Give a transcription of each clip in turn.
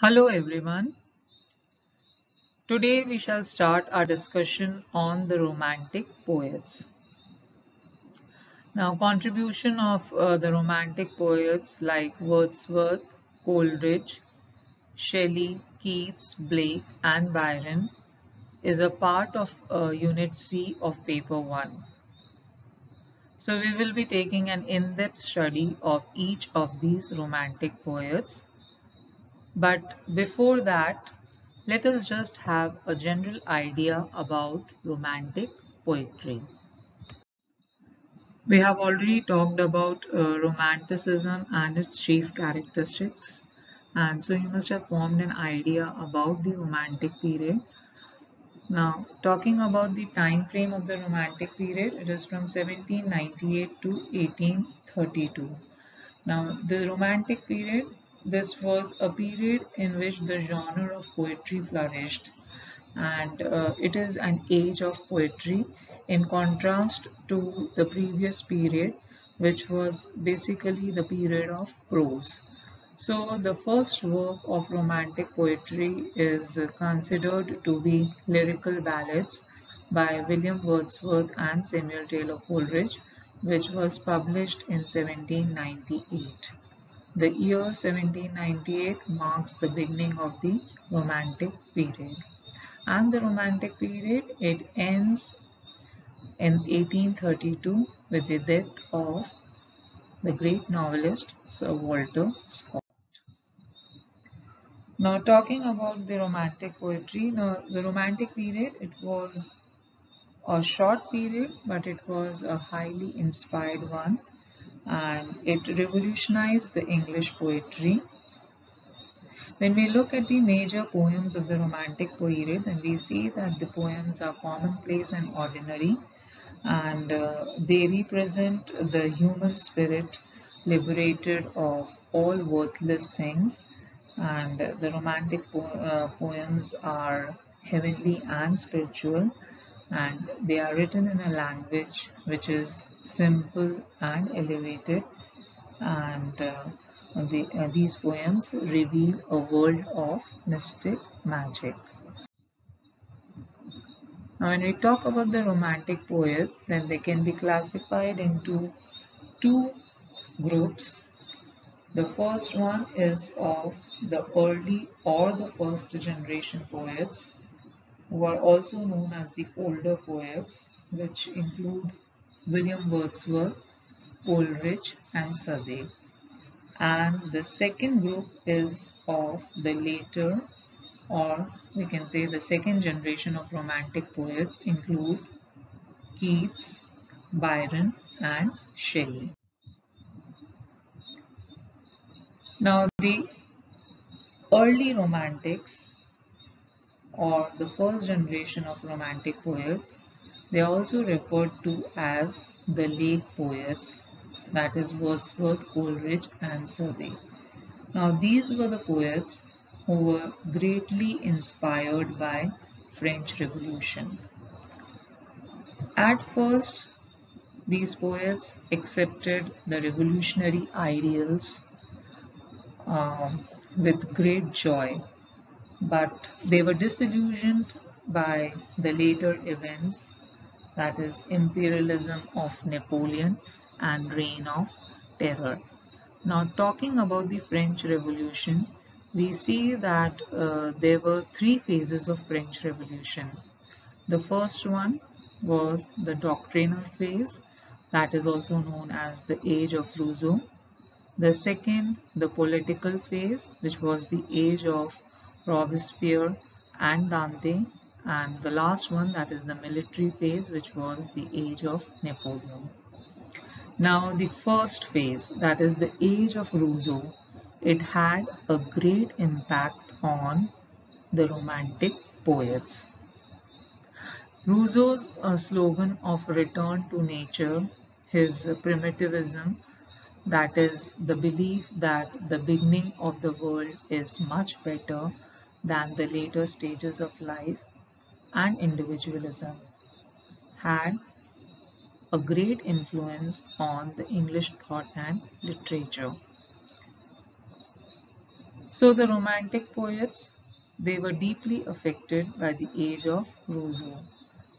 Hello everyone. Today we shall start our discussion on the Romantic poets. Now, contribution of the Romantic poets like Wordsworth, Coleridge, Shelley, Keats, Blake, and Byron is a part of Unit C of Paper 1. So, we will be taking an in-depth study of each of these Romantic poets. But before that, let us just have a general idea about Romantic poetry. We have already talked about Romanticism and its chief characteristics, and so you must have formed an idea about the Romantic period. Now, talking about the time frame of the Romantic period, it is from 1798 to 1832. Now, the Romantic period, this was a period in which the genre of poetry flourished, and it is an age of poetry in contrast to the previous period, which was basically the period of prose. So, the first work of Romantic poetry is considered to be lyrical ballads by William Wordsworth and Samuel Taylor Coleridge, which was published in 1798. The year 1798 marks the beginning of the Romantic period. And the Romantic period, it ends in 1832 with the death of the great novelist Sir Walter Scott. Now, talking about the Romantic poetry, the Romantic period, it was a short period, but it was a highly inspired one, and it revolutionized the English poetry. When we look at the major poems of the Romantic period, then we see that the poems are commonplace and ordinary, and they represent the human spirit liberated of all worthless things. And the Romantic poems are heavenly and spiritual, and they are written in a language which is simple and elevated, and these poems reveal a world of mystic magic. Now, when we talk about the Romantic poets, then they can be classified into two groups. The first one is of the early or the first generation poets, who are also known as the older poets, which include William Wordsworth, Coleridge, and Southey. And the second group is of the later, or we can say the second generation of Romantic poets, include Keats, Byron, and Shelley. Now, the early Romantics, or the first generation of Romantic poets, they are also referred to as the late poets, that is Wordsworth, Coleridge, and Southey. Now, these were the poets who were greatly inspired by French Revolution. At first, these poets accepted the revolutionary ideals with great joy, but they were disillusioned by the later events, that is, imperialism of Napoleon and reign of terror. Now, talking about the French Revolution, we see that there were three phases of French Revolution. The first one was the doctrinal phase, that is also known as the age of Rousseau. The second, the political phase, which was the age of Robespierre and Dante. And the last one, that is the military phase, which was the age of Napoleon. Now, the first phase, that is the age of Rousseau, it had a great impact on the Romantic poets. Rousseau's slogan of return to nature, his primitivism, that is the belief that the beginning of the world is much better than the later stages of life, and individualism, had a great influence on the English thought and literature. So the Romantic poets, they were deeply affected by the age of Rousseau,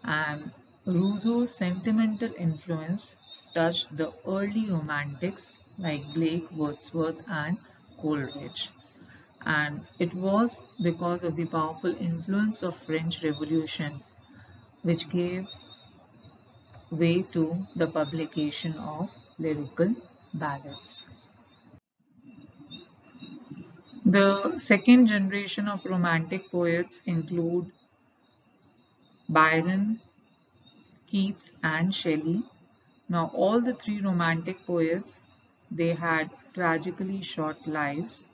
and Rousseau's sentimental influence touched the early Romantics like Blake, Wordsworth, and Coleridge. And it was because of the powerful influence of French Revolution which gave way to the publication of lyrical ballads. The second generation of Romantic poets include Byron, Keats, and Shelley. Now, all the three Romantic poets, they had tragically short lives.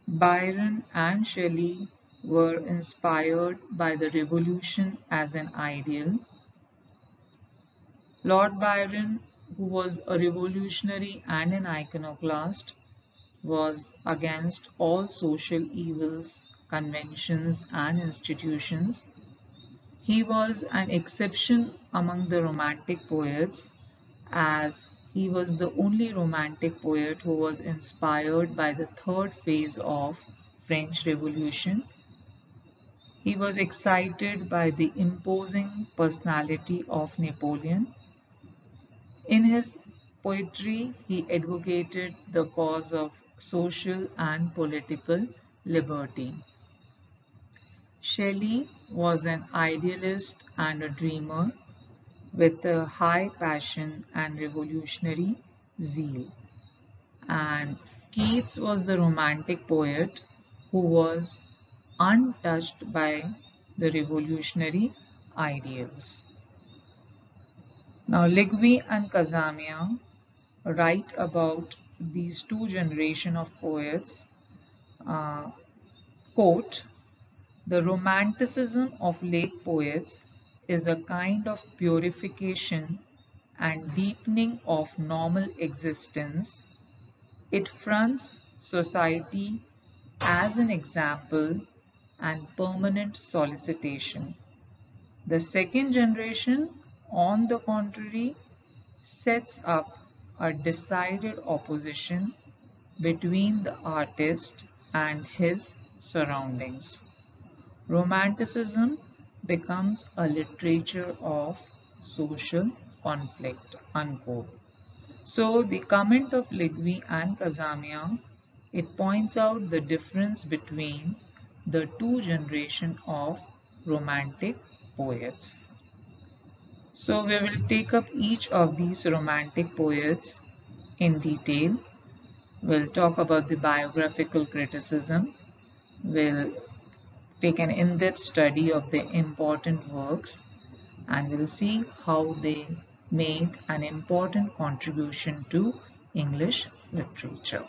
Byron and Shelley were inspired by the revolution as an ideal. Lord Byron, who was a revolutionary and an iconoclast, was against all social evils, conventions, and institutions. He was an exception among the Romantic poets as he was the only Romantic poet who was inspired by the third phase of French Revolution. He was excited by the imposing personality of Napoleon. In his poetry, he advocated the cause of social and political liberty. Shelley was an idealist and a dreamer with a high passion and revolutionary zeal. And Keats was the Romantic poet who was untouched by the revolutionary ideals. Now, Ligui and Kazamian write about these two generations of poets. Uh, quote, the romanticism of late poets is a kind of purification and deepening of normal existence. It fronts society as an example and permanent solicitation. The second generation, on the contrary, sets up a decided opposition between the artist and his surroundings. Romanticism becomes a literature of social conflict. Unquote. So the comment of Ligui and Kazamian, it points out the difference between the two generations of Romantic poets. So we will take up each of these Romantic poets in detail. We'll talk about the biographical criticism. We'll take an in-depth study of the important works, and we'll see how they made an important contribution to English literature.